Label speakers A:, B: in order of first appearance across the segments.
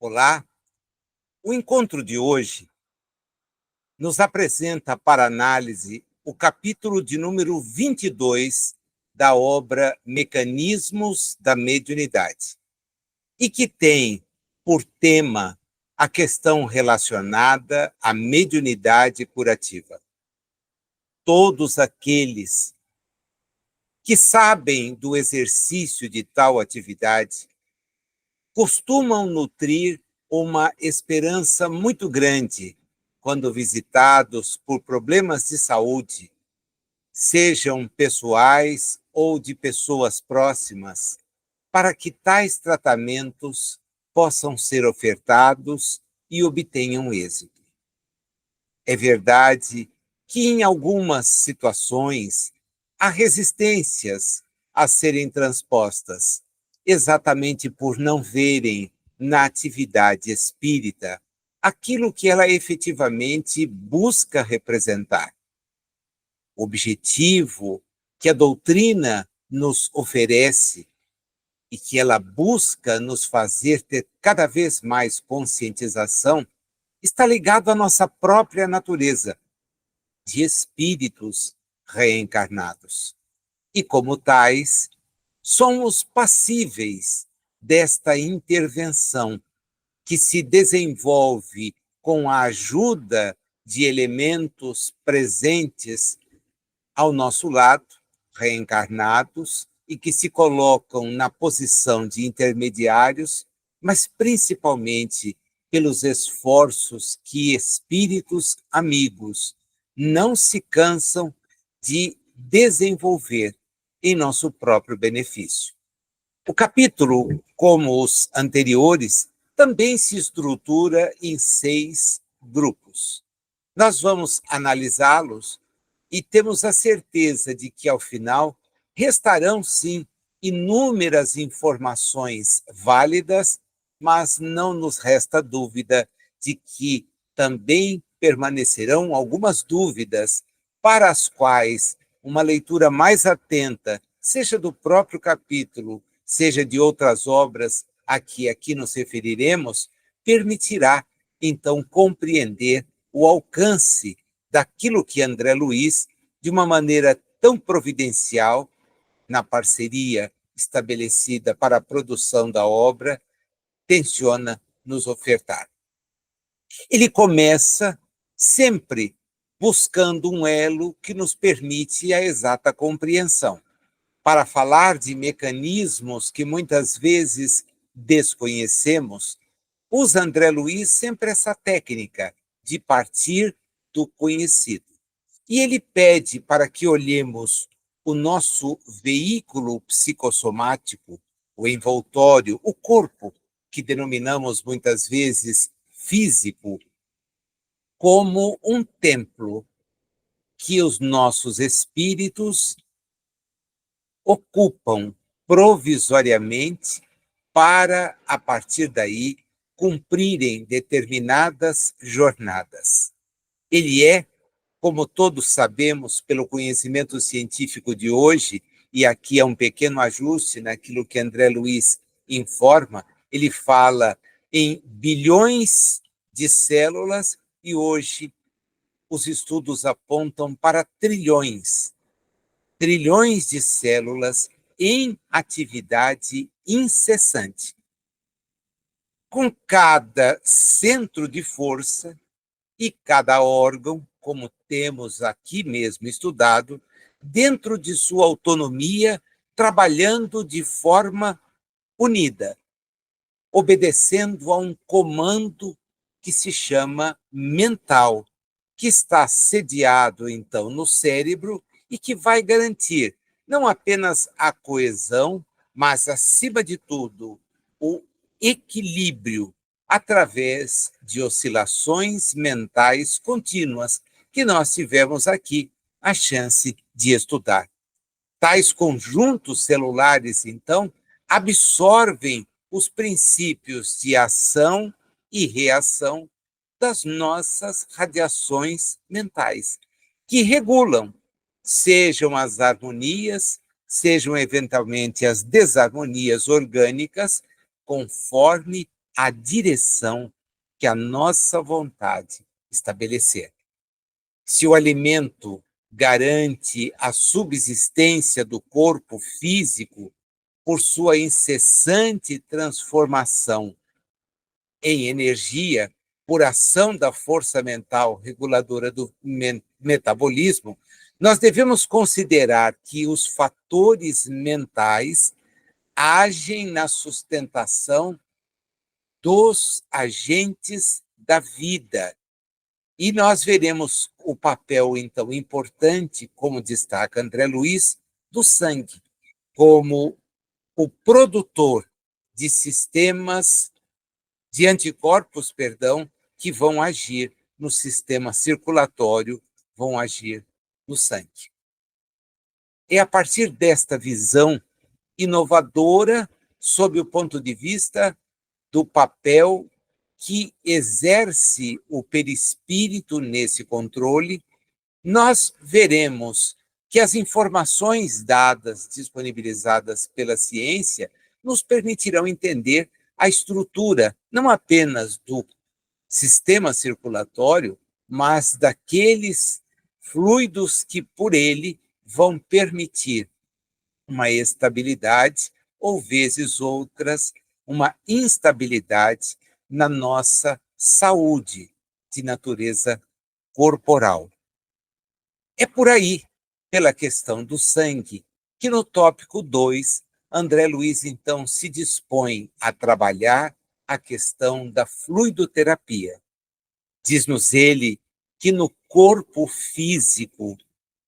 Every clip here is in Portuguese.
A: Olá, o encontro de hoje nos apresenta para análise o capítulo de número 22 da obra Mecanismos da Mediunidade, e que tem por tema a questão relacionada à mediunidade curativa. Todos aqueles que sabem do exercício de tal atividade costumam nutrir uma esperança muito grande quando visitados por problemas de saúde, sejam pessoais ou de pessoas próximas, para que tais tratamentos possam ser ofertados e obtenham êxito. É verdade que, em algumas situações, há resistências a serem transpostas, exatamente por não verem na atividade espírita aquilo que ela efetivamente busca representar. O objetivo que a doutrina nos oferece e que ela busca nos fazer ter cada vez mais conscientização está ligado à nossa própria natureza de espíritos reencarnados. E, como tais, somos passíveis desta intervenção que se desenvolve com a ajuda de elementos presentes ao nosso lado, reencarnados, e que se colocam na posição de intermediários, mas principalmente pelos esforços que espíritos amigos não se cansam de desenvolver em nosso próprio benefício. O capítulo, como os anteriores, também se estrutura em 6 grupos. Nós vamos analisá-los e temos a certeza de que, ao final, restarão, sim, inúmeras informações válidas, mas não nos resta dúvida de que também permanecerão algumas dúvidas para as quais uma leitura mais atenta, seja do próprio capítulo, seja de outras obras a que aqui nos referiremos, permitirá, então, compreender o alcance daquilo que André Luiz, de uma maneira tão providencial, na parceria estabelecida para a produção da obra, tenciona nos ofertar. Ele começa sempre buscando um elo que nos permite a exata compreensão. Para falar de mecanismos que muitas vezes desconhecemos, usa André Luiz sempre essa técnica de partir do conhecido. E ele pede para que olhemos o nosso veículo psicossomático, o envoltório, o corpo, que denominamos muitas vezes físico, como um templo que os nossos espíritos ocupam provisoriamente para, a partir daí, cumprirem determinadas jornadas. Ele é, como todos sabemos pelo conhecimento científico de hoje, e aqui é um pequeno ajuste naquilo que André Luiz informa, ele fala em bilhões de células e hoje os estudos apontam para trilhões de células em atividade incessante, com cada centro de força e cada órgão, como temos aqui mesmo estudado, dentro de sua autonomia, trabalhando de forma unida, obedecendo a um comando que se chama mental, que está sediado, então, no cérebro e que vai garantir não apenas a coesão, mas, acima de tudo, o equilíbrio através de oscilações mentais contínuas que nós tivemos aqui a chance de estudar. Tais conjuntos celulares, então, absorvem os princípios de ação e reação das nossas radiações mentais, que regulam, sejam as harmonias, sejam eventualmente as desarmonias orgânicas, conforme a direção que a nossa vontade estabelecer. Se o alimento garante a subsistência do corpo físico por sua incessante transformação em energia, por ação da força mental reguladora do metabolismo, nós devemos considerar que os fatores mentais agem na sustentação dos agentes da vida. E nós veremos o papel, então, importante, como destaca André Luiz, do sangue, como o produtor de sistemas de anticorpos, que vão agir no sistema circulatório, vão agir no sangue. É a partir desta visão inovadora, sob o ponto de vista do papel que exerce o perispírito nesse controle, nós veremos que as informações dadas, disponibilizadas pela ciência, nos permitirão entender a estrutura, não apenas do sistema circulatório, mas daqueles fluidos que por ele vão permitir uma estabilidade, ou vezes outras, uma instabilidade na nossa saúde de natureza corporal. É por aí, pela questão do sangue, que no tópico 2, André Luiz, então, se dispõe a trabalhar a questão da fluidoterapia. Diz-nos ele que no corpo físico,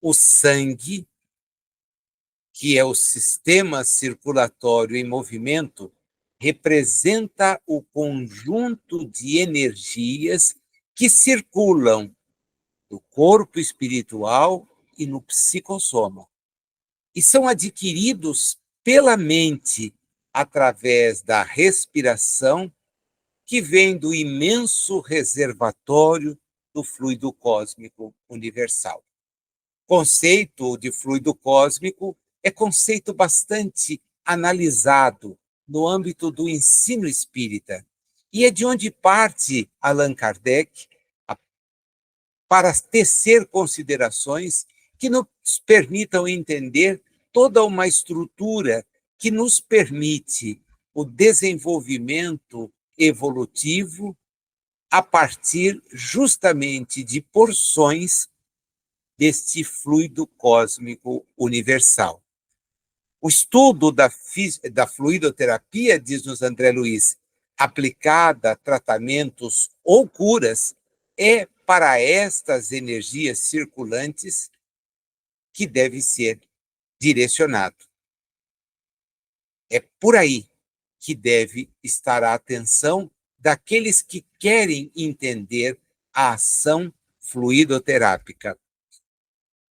A: o sangue, que é o sistema circulatório em movimento, representa o conjunto de energias que circulam no corpo espiritual e no psicossoma, e são adquiridos pela mente através da respiração, que vem do imenso reservatório do fluido cósmico universal. Conceito de fluido cósmico é conceito bastante analisado no âmbito do ensino espírita, e é de onde parte Allan Kardec para tecer considerações que nos permitam entender toda uma estrutura que nos permite o desenvolvimento evolutivo a partir justamente de porções deste fluido cósmico universal. O estudo da fluidoterapia, diz-nos André Luiz, aplicada a tratamentos ou curas, é para estas energias circulantes que deve ser direcionado. É por aí que deve estar a atenção daqueles que querem entender a ação fluidoterápica.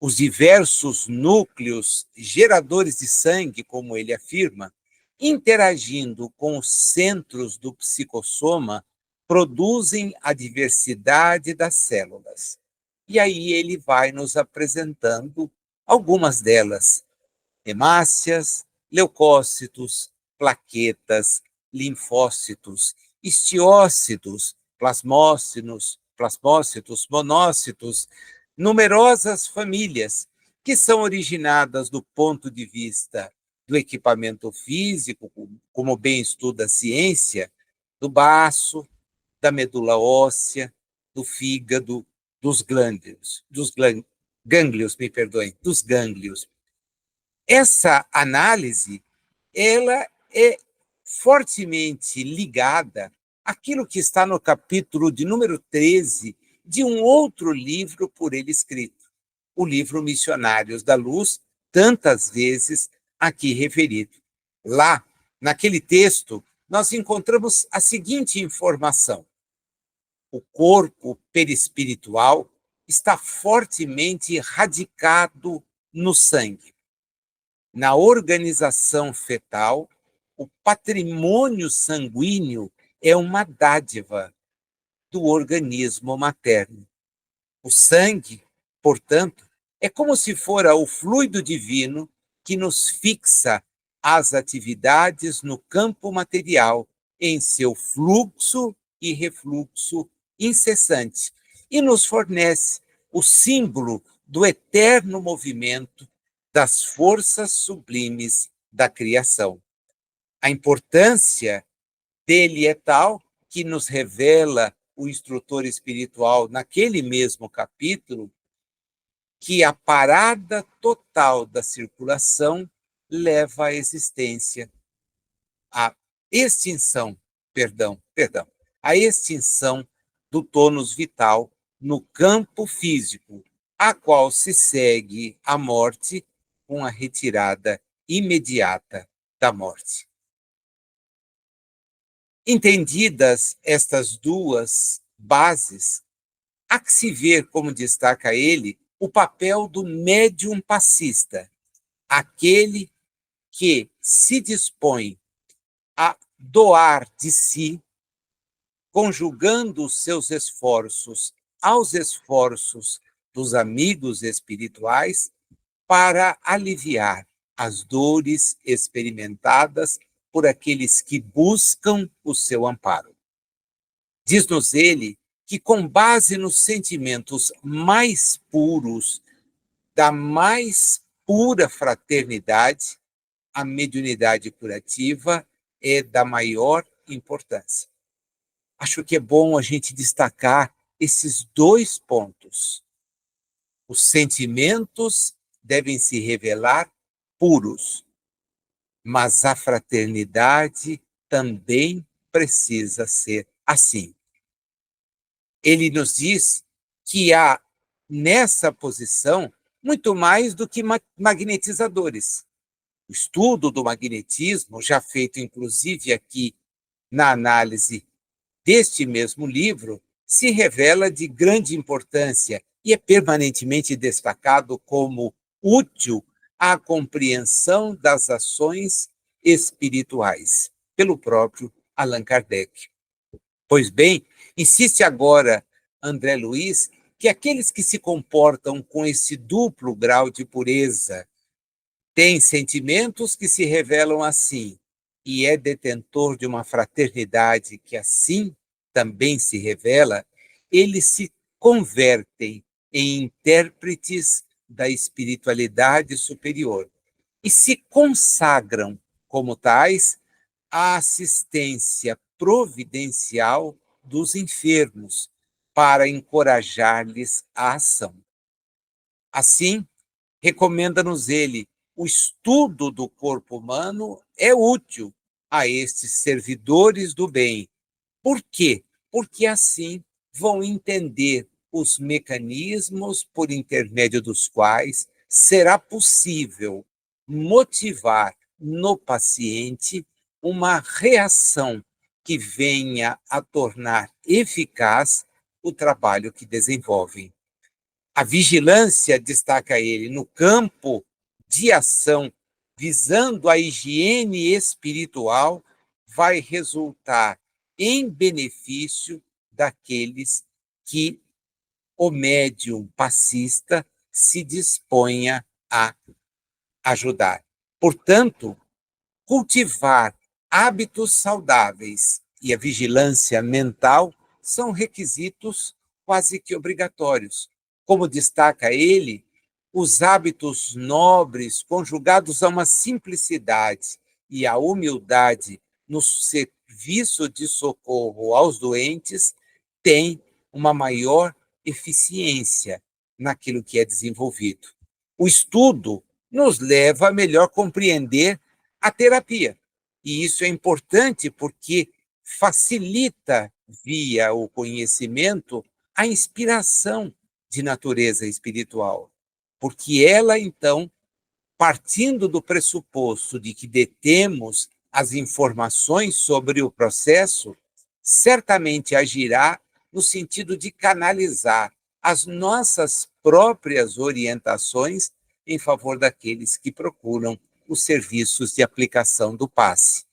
A: Os diversos núcleos geradores de sangue, como ele afirma, interagindo com os centros do psicossoma, produzem a diversidade das células. E aí ele vai nos apresentando algumas delas: hemácias, leucócitos, plaquetas, linfócitos, histiócitos, plasmócitos, monócitos, numerosas famílias que são originadas do ponto de vista do equipamento físico, como bem estuda a ciência, do baço, da medula óssea, do fígado, dos gânglios. Essa análise, ela é fortemente ligada àquilo que está no capítulo de número 13 de um outro livro por ele escrito, o livro Missionários da Luz, tantas vezes aqui referido. Lá, naquele texto, nós encontramos a seguinte informação: o corpo perispiritual está fortemente radicado no sangue. Na organização fetal, o patrimônio sanguíneo é uma dádiva do organismo materno. O sangue, portanto, é como se fora o fluido divino que nos fixa às atividades no campo material em seu fluxo e refluxo incessante e nos fornece o símbolo do eterno movimento das forças sublimes da criação. A importância dele é tal que nos revela o instrutor espiritual naquele mesmo capítulo que a parada total da circulação leva à existência, à extinção, a extinção do tônus vital no campo físico, a qual se segue a morte com a retirada imediata da morte. Entendidas estas duas bases, há que se ver, como destaca ele, o papel do médium passista, aquele que se dispõe a doar de si, conjugando os seus esforços aos esforços dos amigos espirituais para aliviar as dores experimentadas por aqueles que buscam o seu amparo. Diz-nos ele que, com base nos sentimentos mais puros, da mais pura fraternidade, a mediunidade curativa é da maior importância. Acho que é bom a gente destacar esses dois pontos. Os sentimentos devem se revelar puros, mas a fraternidade também precisa ser assim. Ele nos diz que há nessa posição muito mais do que magnetizadores. O estudo do magnetismo, já feito inclusive aqui na análise deste mesmo livro, se revela de grande importância e é permanentemente destacado como útil à compreensão das ações espirituais, pelo próprio Allan Kardec. Pois bem, insiste agora André Luiz que aqueles que se comportam com esse duplo grau de pureza têm sentimentos que se revelam assim, e é detentor de uma fraternidade que assim também se revela, eles se convertem em intérpretes da espiritualidade superior e se consagram como tais à assistência providencial dos enfermos para encorajar-lhes a ação. Assim, recomenda-nos ele, o estudo do corpo humano é útil a estes servidores do bem. Por quê? Porque assim vão entender os mecanismos por intermédio dos quais será possível motivar no paciente uma reação que venha a tornar eficaz o trabalho que desenvolvem. A vigilância, destaca ele, no campo de ação, visando a higiene espiritual, vai resultar em benefício daqueles que o médium passista se disponha a ajudar. Portanto, cultivar hábitos saudáveis e a vigilância mental são requisitos quase que obrigatórios. Como destaca ele, os hábitos nobres, conjugados a uma simplicidade e a humildade no serviço de socorro aos doentes, têm uma maior eficiência naquilo que é desenvolvido. O estudo nos leva a melhor compreender a terapia. E isso é importante porque facilita, via o conhecimento, a inspiração de natureza espiritual. Porque ela, então, partindo do pressuposto de que detemos as informações sobre o processo, certamente agirá no sentido de canalizar as nossas próprias orientações em favor daqueles que procuram os serviços de aplicação do passe.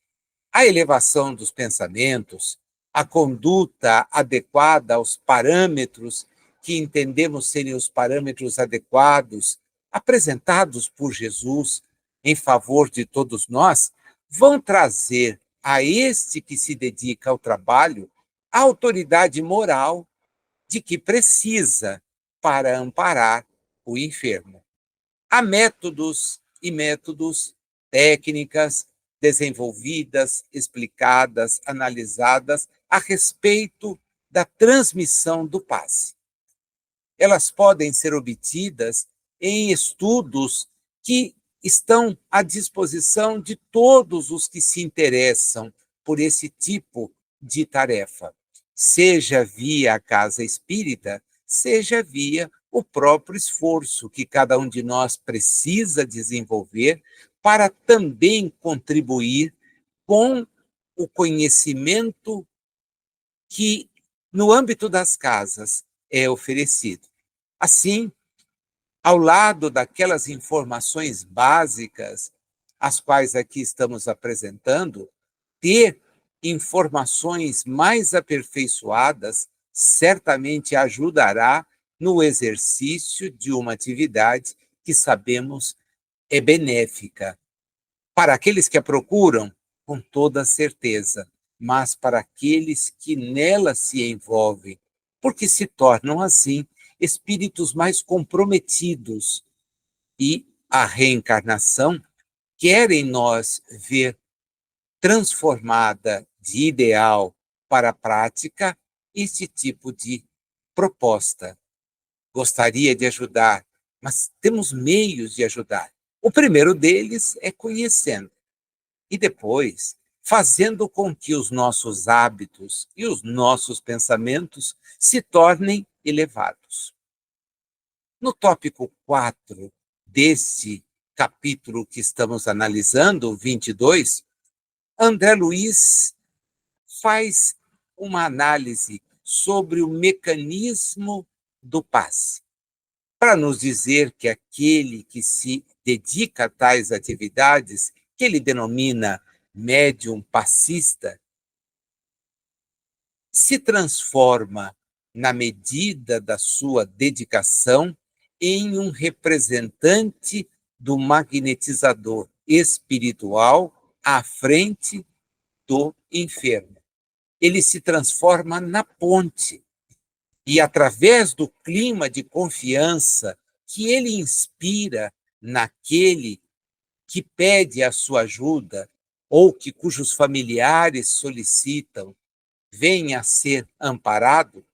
A: A elevação dos pensamentos, a conduta adequada aos parâmetros que entendemos serem os parâmetros adequados, apresentados por Jesus em favor de todos nós, vão trazer a este que se dedica ao trabalho a autoridade moral de que precisa para amparar o enfermo. Há métodos e métodos, técnicas desenvolvidas, explicadas, analisadas a respeito da transmissão do passe. Elas podem ser obtidas em estudos que estão à disposição de todos os que se interessam por esse tipo de tarefa, seja via a casa espírita, seja via o próprio esforço que cada um de nós precisa desenvolver para também contribuir com o conhecimento que, no âmbito das casas, é oferecido. Assim, ao lado daquelas informações básicas, as quais aqui estamos apresentando, ter informações mais aperfeiçoadas certamente ajudará no exercício de uma atividade que sabemos é benéfica. Para aqueles que a procuram, com toda certeza, mas para aqueles que nela se envolvem, porque se tornam, assim, espíritos mais comprometidos. E a reencarnação quer em nós ver transformada de ideal para a prática esse tipo de proposta. Gostaria de ajudar, mas temos meios de ajudar. O primeiro deles é conhecendo, e depois fazendo com que os nossos hábitos e os nossos pensamentos se tornem elevados. No tópico 4 deste capítulo que estamos analisando, o 22, André Luiz faz uma análise sobre o mecanismo do passe, para nos dizer que aquele que se dedica a tais atividades, que ele denomina médium passista, se transforma, na medida da sua dedicação, em um representante do magnetizador espiritual à frente do enfermo. Ele se transforma na ponte. E, através do clima de confiança que ele inspira naquele que pede a sua ajuda ou que cujos familiares solicitam, venha a ser amparado,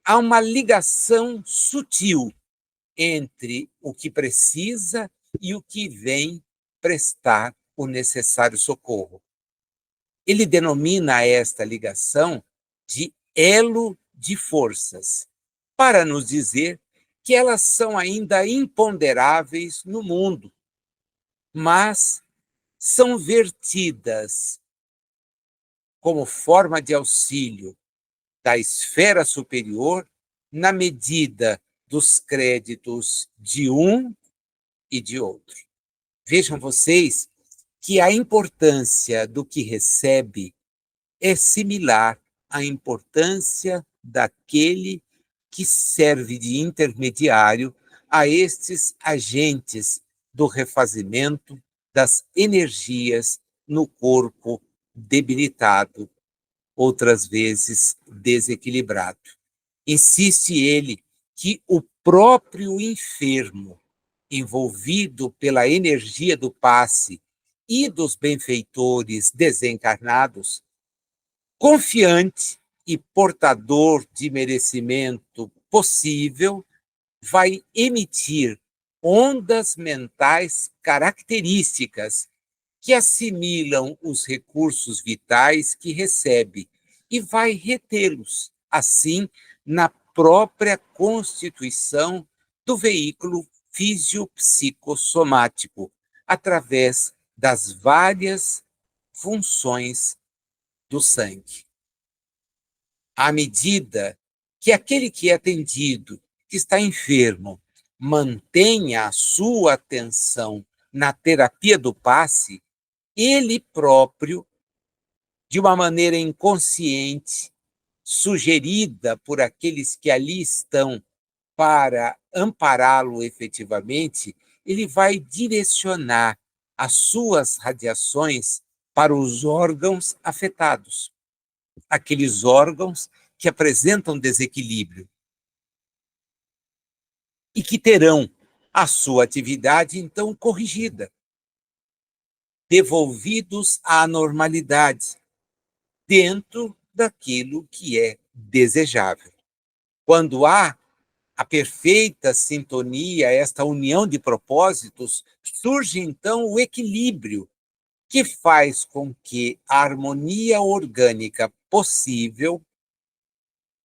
A: há uma ligação sutil entre o que precisa e o que vem prestar o necessário socorro. Ele denomina esta ligação de elo de forças, para nos dizer que elas são ainda imponderáveis no mundo, mas são vertidas como forma de auxílio da esfera superior na medida dos créditos de um e de outro. Vejam vocês que a importância do que recebe é similar à importância daquele que serve de intermediário a estes agentes do refazimento das energias no corpo debilitado, outras vezes desequilibrado. Insiste ele que o próprio enfermo, envolvido pela energia do passe e dos benfeitores desencarnados, confiante e portador de merecimento possível, vai emitir ondas mentais características que assimilam os recursos vitais que recebe e vai retê-los, assim, na própria constituição do veículo fisiopsicossomático, através das várias funções do sangue. À medida que aquele que é atendido, que está enfermo, mantenha a sua atenção na terapia do passe, ele próprio, de uma maneira inconsciente, sugerida por aqueles que ali estão para ampará-lo efetivamente, ele vai direcionar as suas radiações para os órgãos afetados, aqueles órgãos que apresentam desequilíbrio e que terão a sua atividade, então, corrigida, devolvidos à normalidade, dentro daquilo que é desejável. Quando há a perfeita sintonia, esta união de propósitos, surge então o equilíbrio, que faz com que a harmonia orgânica possível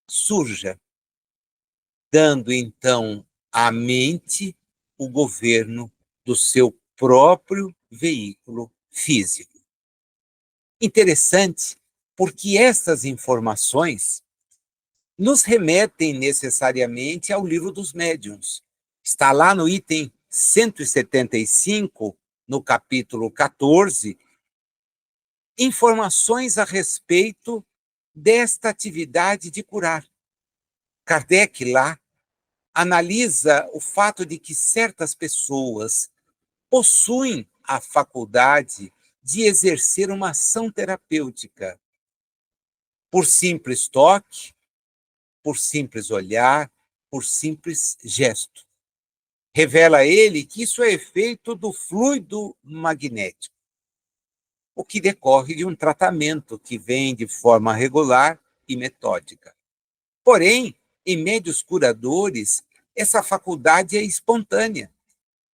A: surja, dando então à mente o governo do seu próprio veículo físico. Interessante, porque estas informações nos remetem necessariamente ao Livro dos Médiuns. Está lá no item 175, no capítulo 14, informações a respeito desta atividade de curar. Kardec lá analisa o fato de que certas pessoas possuem a faculdade de exercer uma ação terapêutica por simples toque, por simples olhar, por simples gesto. Revela ele que isso é efeito do fluido magnético, o que decorre de um tratamento que vem de forma regular e metódica. Porém, em médiuns curadores, essa faculdade é espontânea,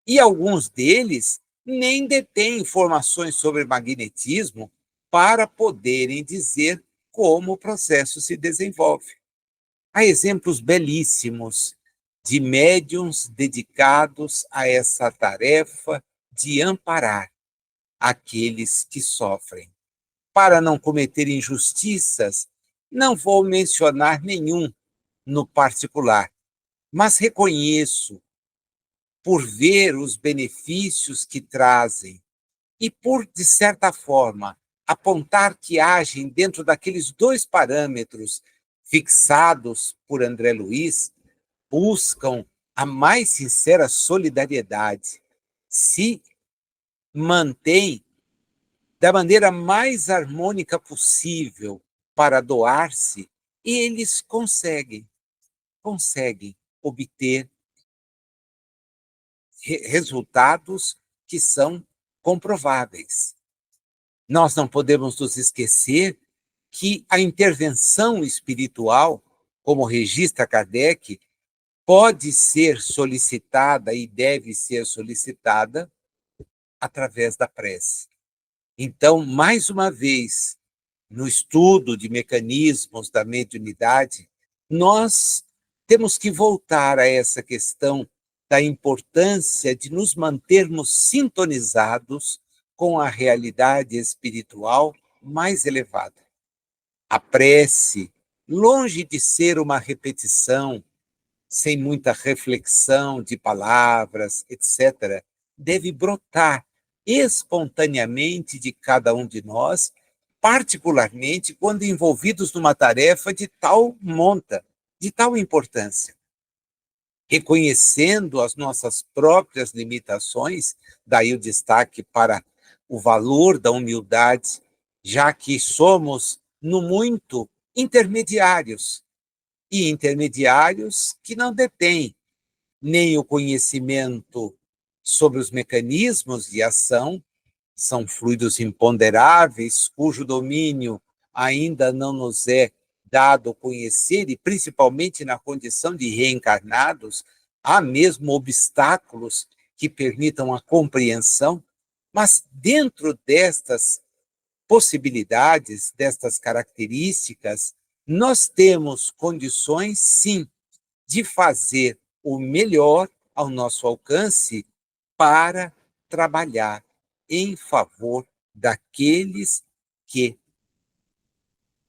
A: e alguns deles nem detêm informações sobre magnetismo para poderem dizer como o processo se desenvolve. Há exemplos belíssimos de médiuns dedicados a essa tarefa de amparar aqueles que sofrem. Para não cometer injustiças, não vou mencionar nenhum no particular, mas reconheço, por ver os benefícios que trazem e por, de certa forma, apontar que agem dentro daqueles dois parâmetros fixados por André Luiz, buscam a mais sincera solidariedade, se mantêm da maneira mais harmônica possível para doar-se, e eles conseguem obter resultados que são comprováveis. Nós não podemos nos esquecer que a intervenção espiritual, como registra Kardec, pode ser solicitada e deve ser solicitada através da prece. Então, mais uma vez, no estudo de mecanismos da mediunidade, nós temos que voltar a essa questão da importância de nos mantermos sintonizados com a realidade espiritual mais elevada. A prece, longe de ser uma repetição, sem muita reflexão de palavras, etc., deve brotar espontaneamente de cada um de nós, particularmente quando envolvidos numa tarefa de tal monta, de tal importância. Reconhecendo as nossas próprias limitações, daí o destaque para o valor da humildade, já que somos, no muito, intermediários, e intermediários que não detêm nem o conhecimento sobre os mecanismos de ação, são fluidos imponderáveis, cujo domínio ainda não nos é dado conhecer, e principalmente na condição de reencarnados, há mesmo obstáculos que permitam a compreensão, mas dentro destas possibilidades, destas características, nós temos condições, sim, de fazer o melhor ao nosso alcance para trabalhar em favor daqueles que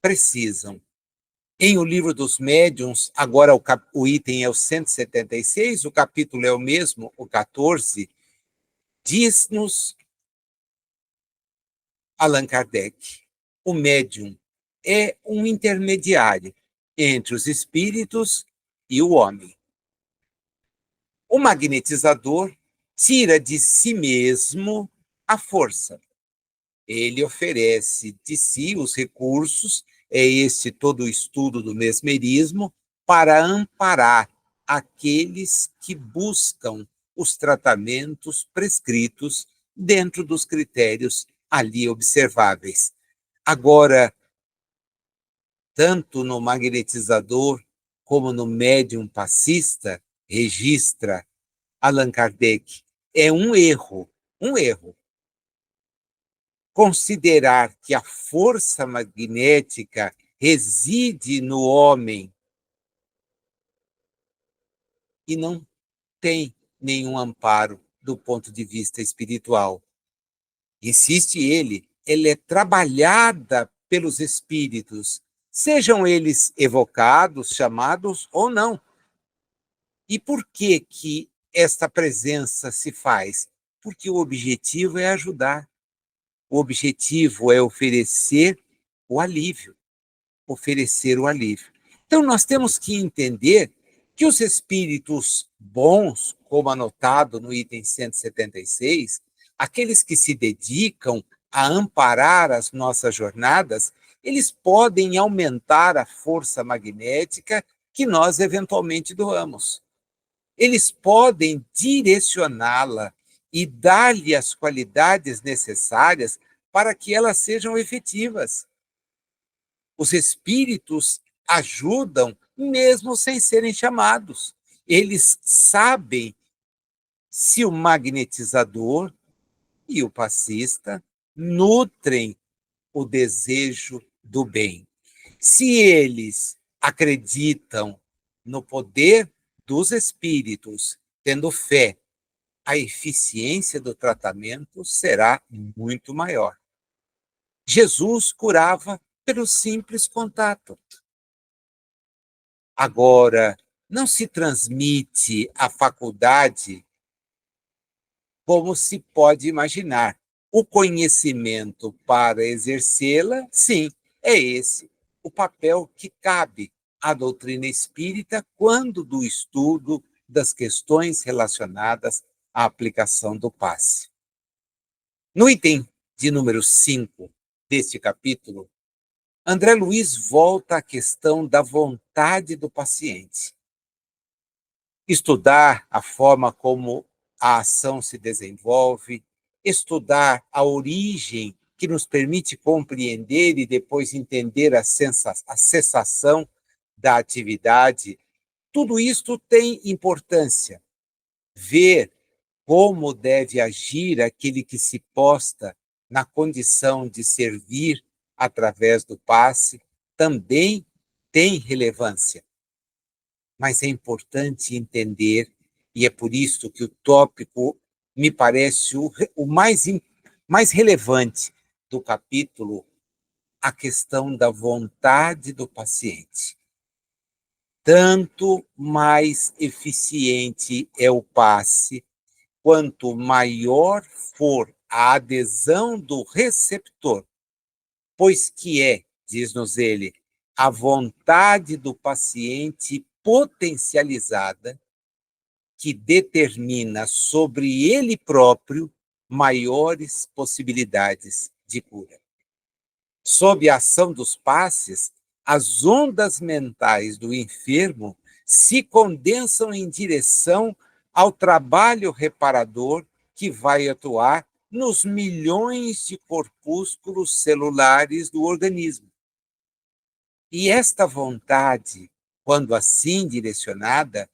A: precisam. Em O Livro dos Médiuns, agora o item é o 176, o capítulo é o mesmo, o 14, diz-nos Allan Kardec: o médium é um intermediário entre os espíritos e o homem. O magnetizador tira de si mesmo a força, ele oferece de si os recursos, é esse todo o estudo do mesmerismo, para amparar aqueles que buscam os tratamentos prescritos dentro dos critérios ali observáveis. Agora, tanto no magnetizador como no médium passista, registra Allan Kardec, é um erro, considerar que a força magnética reside no homem e não tem nenhum amparo do ponto de vista espiritual. Insiste ele, ela é trabalhada pelos espíritos, sejam eles evocados, chamados ou não. E por que esta presença se faz? Porque o objetivo é ajudar. O objetivo é oferecer o alívio. Então, nós temos que entender que os espíritos bons, como anotado no item 176, aqueles que se dedicam a amparar as nossas jornadas, eles podem aumentar a força magnética que nós eventualmente doamos. Eles podem direcioná-la e dar-lhe as qualidades necessárias para que elas sejam efetivas. Os espíritos ajudam mesmo sem serem chamados. Eles sabem se o magnetizador e o passista nutrem o desejo do bem. Se eles acreditam no poder dos espíritos, tendo fé, a eficiência do tratamento será muito maior. Jesus curava pelo simples contato. Agora, não se transmite a faculdade como se pode imaginar. O conhecimento para exercê-la, sim, é esse o papel que cabe à doutrina espírita quando do estudo das questões relacionadas à aplicação do passe. No item de número 5 deste capítulo, André Luiz volta à questão da vontade do paciente. Estudar a forma como a ação se desenvolve, estudar a origem que nos permite compreender e depois entender a cessação da atividade, tudo isto tem importância. Ver como deve agir aquele que se posta na condição de servir através do passe também tem relevância. Mas é importante entender, e é por isso que o tópico me parece o mais relevante do capítulo, a questão da vontade do paciente. Tanto mais eficiente é o passe, quanto maior for a adesão do receptor, pois que é, diz-nos ele, a vontade do paciente potencializada que determina sobre ele próprio maiores possibilidades de cura. Sob a ação dos passes, as ondas mentais do enfermo se condensam em direção ao trabalho reparador que vai atuar nos milhões de corpúsculos celulares do organismo. E esta vontade, quando assim direcionada,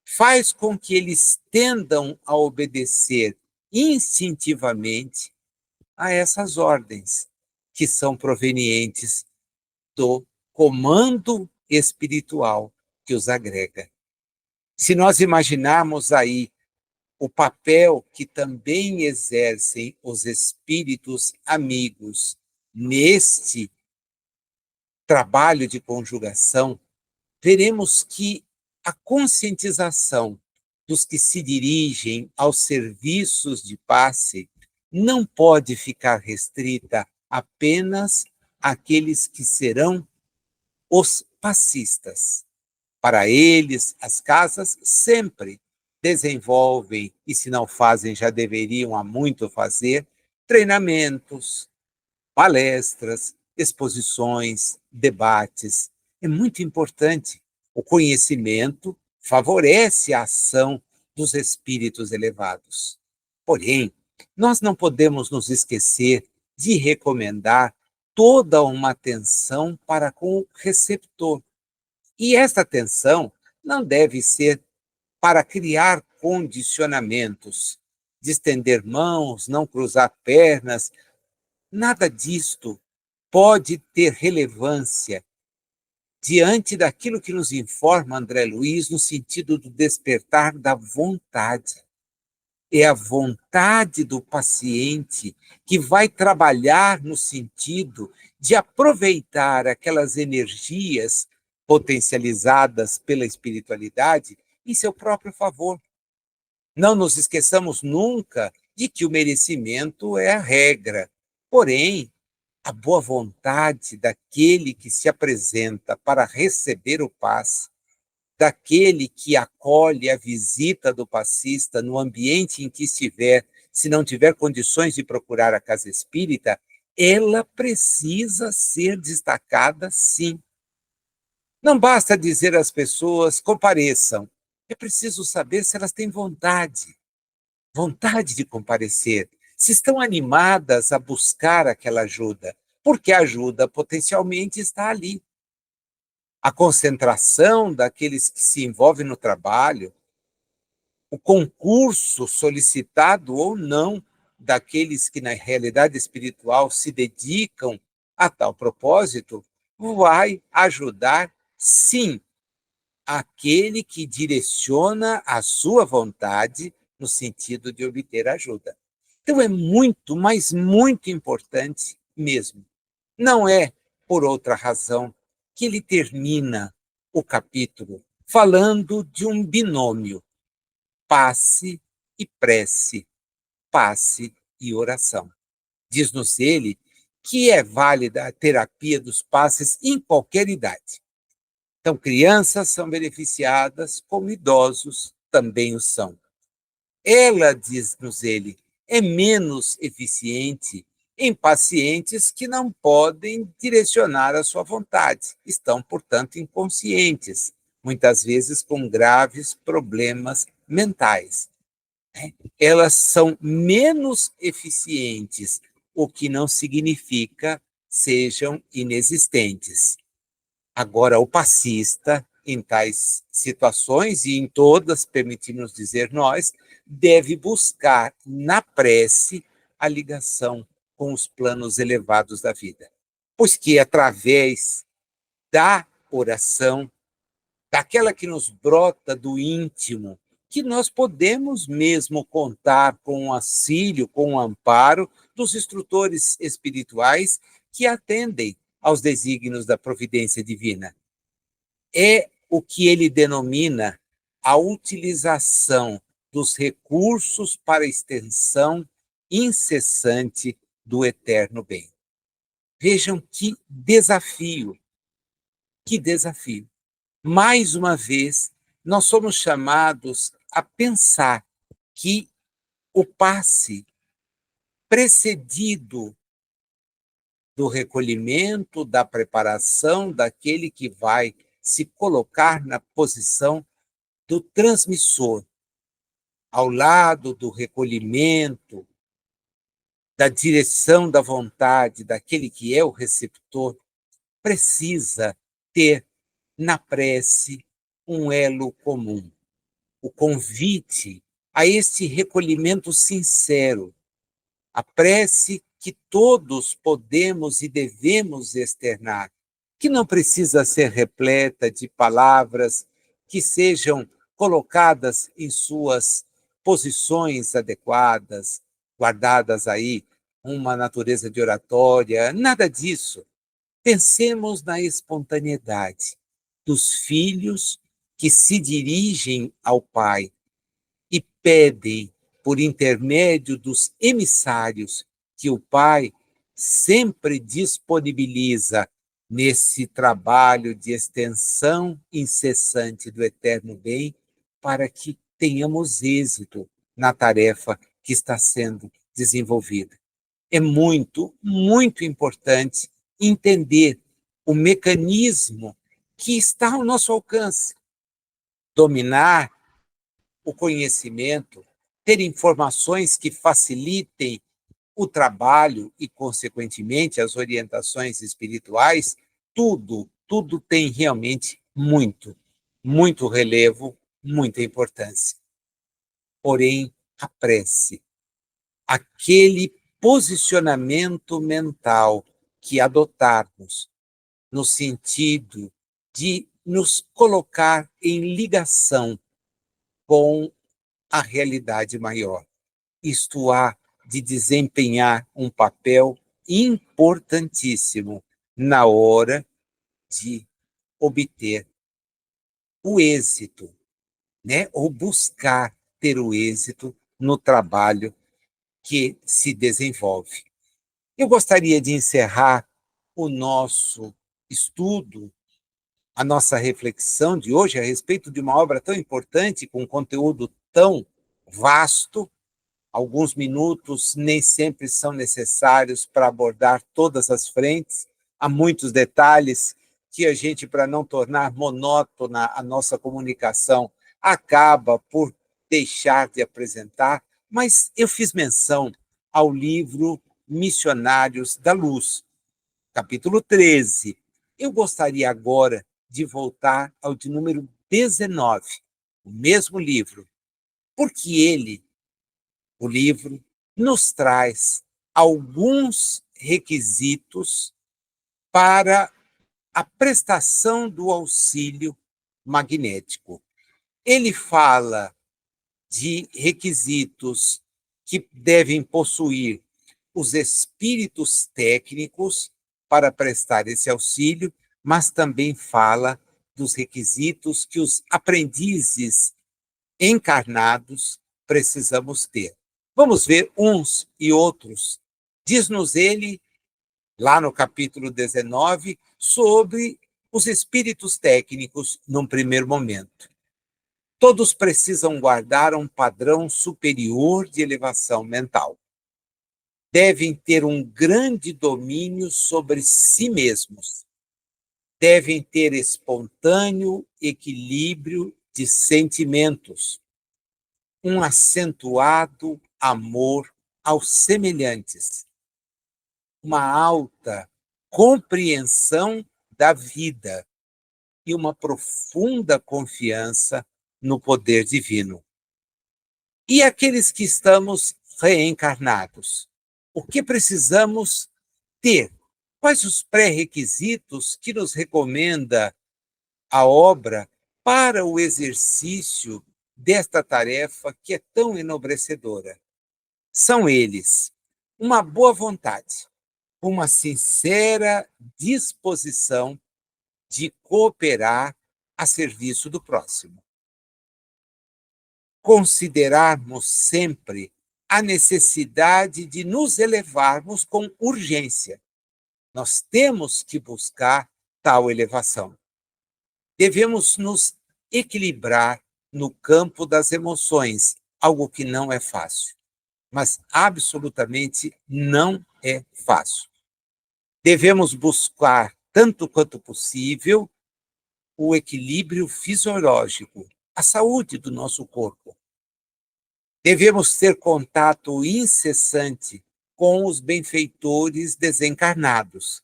A: faz com que eles tendam a obedecer instintivamente a essas ordens, que são provenientes do comando espiritual que os agrega. Se nós imaginarmos aí o papel que também exercem os espíritos amigos neste trabalho de conjugação, veremos que a conscientização dos que se dirigem aos serviços de passe não pode ficar restrita apenas àqueles que serão os passistas. Para eles, as casas sempre desenvolvem, e se não fazem, já deveriam há muito fazer, treinamentos, palestras, exposições, debates. É muito importante. O conhecimento favorece a ação dos espíritos elevados. Porém, nós não podemos nos esquecer de recomendar toda uma atenção para com o receptor. E esta atenção não deve ser para criar condicionamentos, de estender mãos, não cruzar pernas. Nada disto pode ter relevância diante daquilo que nos informa André Luiz no sentido do despertar da vontade. É a vontade do paciente que vai trabalhar no sentido de aproveitar aquelas energias potencializadas pela espiritualidade em seu próprio favor. Não nos esqueçamos nunca de que o merecimento é a regra. Porém, a boa vontade daquele que se apresenta para receber o passe, daquele que acolhe a visita do passista no ambiente em que estiver, se não tiver condições de procurar a casa espírita, ela precisa ser destacada, sim. Não basta dizer às pessoas, compareçam. É preciso saber se elas têm vontade de comparecer, se estão animadas a buscar aquela ajuda, porque a ajuda potencialmente está ali. A concentração daqueles que se envolvem no trabalho, o concurso solicitado ou não daqueles que na realidade espiritual se dedicam a tal propósito, vai ajudar, sim, aquele que direciona a sua vontade no sentido de obter ajuda. Então é muito, mas muito importante mesmo. Não é por outra razão que ele termina o capítulo falando de um binômio, passe e prece, passe e oração. Diz-nos ele que é válida a terapia dos passes em qualquer idade. Então, crianças são beneficiadas, como idosos também o são. Ela, diz-nos ele, é menos eficiente em pacientes que não podem direcionar a sua vontade, estão, portanto, inconscientes, muitas vezes com graves problemas mentais. Elas são menos eficientes, o que não significa sejam inexistentes. Agora, o passista, em tais situações, e em todas, permitimos dizer nós, deve buscar na prece a ligação com os planos elevados da vida. Pois que através da oração, daquela que nos brota do íntimo, que nós podemos mesmo contar com o auxílio, com o amparo dos instrutores espirituais que atendem aos desígnios da providência divina. É o que ele denomina a utilização dos recursos para a extensão incessante do eterno bem. Vejam que desafio, que desafio. Mais uma vez, nós somos chamados a pensar que o passe precedido do recolhimento, da preparação daquele que vai se colocar na posição do transmissor, ao lado do recolhimento, da direção da vontade daquele que é o receptor, precisa ter na prece um elo comum, o convite a este recolhimento sincero, a prece que todos podemos e devemos externar, que não precisa ser repleta de palavras que sejam colocadas em suas posições adequadas, guardadas aí uma natureza de oratória, nada disso. Pensemos na espontaneidade dos filhos que se dirigem ao Pai e pedem, por intermédio dos emissários que o Pai sempre disponibiliza nesse trabalho de extensão incessante do eterno bem, para que tenhamos êxito na tarefa que está sendo desenvolvida. É muito, muito importante entender o mecanismo que está ao nosso alcance. Dominar o conhecimento, ter informações que facilitem o trabalho e, consequentemente, as orientações espirituais, tudo tem realmente muito relevo, muita importância. Porém, a prece, aquele posicionamento mental que adotarmos no sentido de nos colocar em ligação com a realidade maior, isto há de desempenhar um papel importantíssimo na hora de obter o êxito, né? Ou buscar ter o êxito no trabalho que se desenvolve. Eu gostaria de encerrar o nosso estudo, a nossa reflexão de hoje a respeito de uma obra tão importante, com conteúdo tão vasto. Alguns minutos nem sempre são necessários para abordar todas as frentes. Há muitos detalhes que a gente, para não tornar monótona a nossa comunicação, acaba por deixar de apresentar, mas eu fiz menção ao livro Missionários da Luz, capítulo 13. Eu gostaria agora de voltar ao de número 19, o mesmo livro, porque o livro nos traz alguns requisitos para a prestação do auxílio magnético. Ele fala de requisitos que devem possuir os espíritos técnicos para prestar esse auxílio, mas também fala dos requisitos que os aprendizes encarnados precisamos ter. Vamos ver uns e outros. Diz-nos ele, lá no capítulo 19, sobre os espíritos técnicos num primeiro momento. Todos precisam guardar um padrão superior de elevação mental. Devem ter um grande domínio sobre si mesmos. Devem ter espontâneo equilíbrio de sentimentos, um acentuado amor aos semelhantes, uma alta compreensão da vida e uma profunda confiança no poder divino. E aqueles que estamos reencarnados, o que precisamos ter? Quais os pré-requisitos que nos recomenda a obra para o exercício desta tarefa que é tão enobrecedora? São eles: uma boa vontade, uma sincera disposição de cooperar a serviço do próximo. Considerarmos sempre a necessidade de nos elevarmos com urgência. Nós temos que buscar tal elevação. Devemos nos equilibrar no campo das emoções, algo que não é fácil, mas absolutamente não é fácil. Devemos buscar, tanto quanto possível, o equilíbrio fisiológico, a saúde do nosso corpo. Devemos ter contato incessante com os benfeitores desencarnados,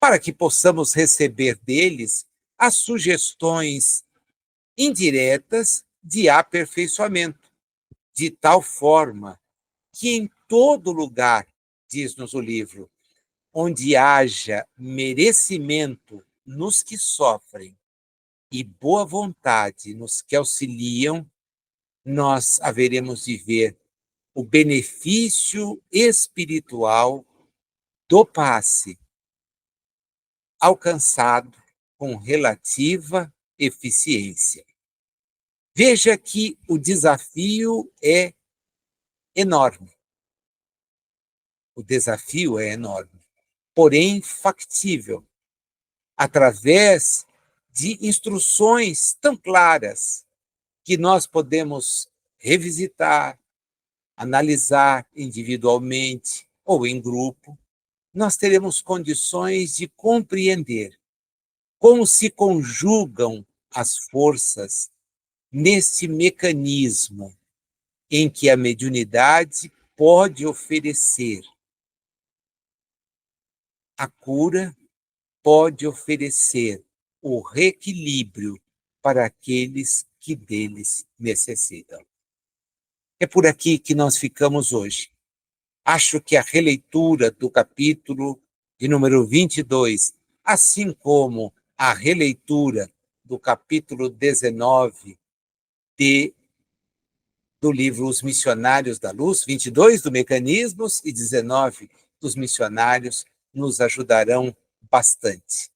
A: para que possamos receber deles as sugestões indiretas de aperfeiçoamento, de tal forma que em todo lugar, diz-nos o livro, onde haja merecimento nos que sofrem e boa vontade nos que auxiliam, nós haveremos de ver o benefício espiritual do passe alcançado com relativa eficiência. Veja que o desafio é enorme. O desafio é enorme, porém factível, através de instruções tão claras que nós podemos revisitar, analisar individualmente, ou em grupo, nós teremos condições de compreender como se conjugam as forças nesse mecanismo em que a mediunidade pode oferecer a cura, pode oferecer o reequilíbrio para aqueles que deles necessitam. É por aqui que nós ficamos hoje. Acho que a releitura do capítulo de número 22, assim como a releitura do capítulo 19 do livro Os Missionários da Luz, 22 do Mecanismos e 19 dos Missionários, nos ajudarão bastante.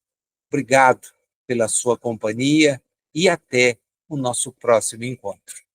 A: Obrigado pela sua companhia e até o nosso próximo encontro.